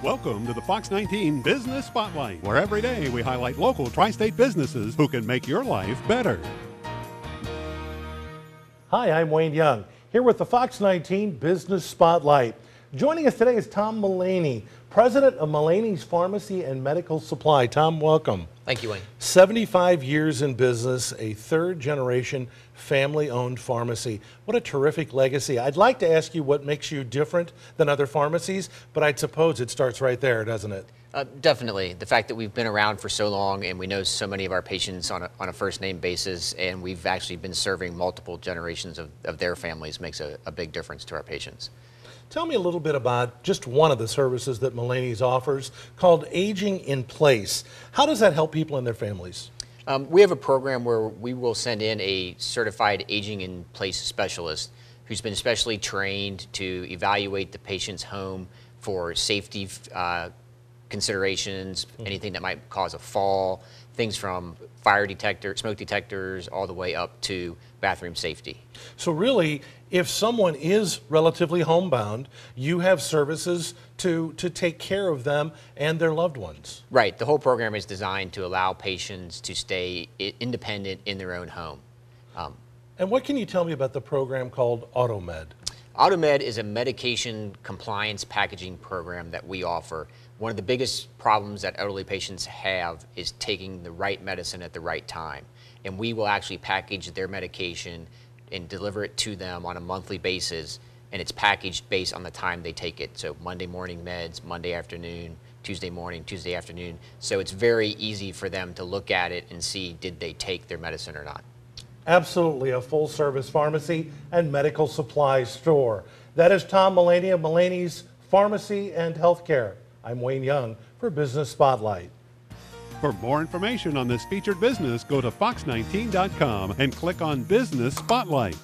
Welcome to the Fox 19 Business Spotlight, where every day we highlight local tri-state businesses who can make your life better. Hi, I'm Wayne Young, here with the Fox 19 Business Spotlight. Joining us today is Tom Mullaney, president of Mullaney's Pharmacy and Medical Supply. Tom, welcome. Thank you, Wayne. 75 years in business, a third-generation family-owned pharmacy. What a terrific legacy. I'd like to ask you what makes you different than other pharmacies, but I'd suppose it starts right there, doesn't it? Definitely. The fact that we've been around for so long and we know so many of our patients on a first-name basis, and we've actually been serving multiple generations of their families makes a big difference to our patients. Tell me a little bit about just one of the services that Mullaney's offers called Aging in Place. How does that help people and their families? We have a program where we will send in a certified aging in place specialist who's been specially trained to evaluate the patient's home for safety considerations, anything that might cause a fall, things from fire detector, smoke detectors, all the way up to bathroom safety. So really, if someone is relatively homebound, you have services to take care of them and their loved ones. Right. The whole program is designed to allow patients to stay independent in their own home. And what can you tell me about the program called AutoMed? AutoMed is a medication compliance packaging program that we offer. One of the biggest problems that elderly patients have is taking the right medicine at the right time. And we will actually package their medication and deliver it to them on a monthly basis, and it's packaged based on the time they take it. So Monday morning meds, Monday afternoon, Tuesday morning, Tuesday afternoon. So it's very easy for them to look at it and see, did they take their medicine or not? Absolutely, a full-service pharmacy and medical supply store. That is Tom Mullaney of Mullaney's Pharmacy and Healthcare. I'm Wayne Young for Business Spotlight. For more information on this featured business, go to fox19.com and click on Business Spotlight.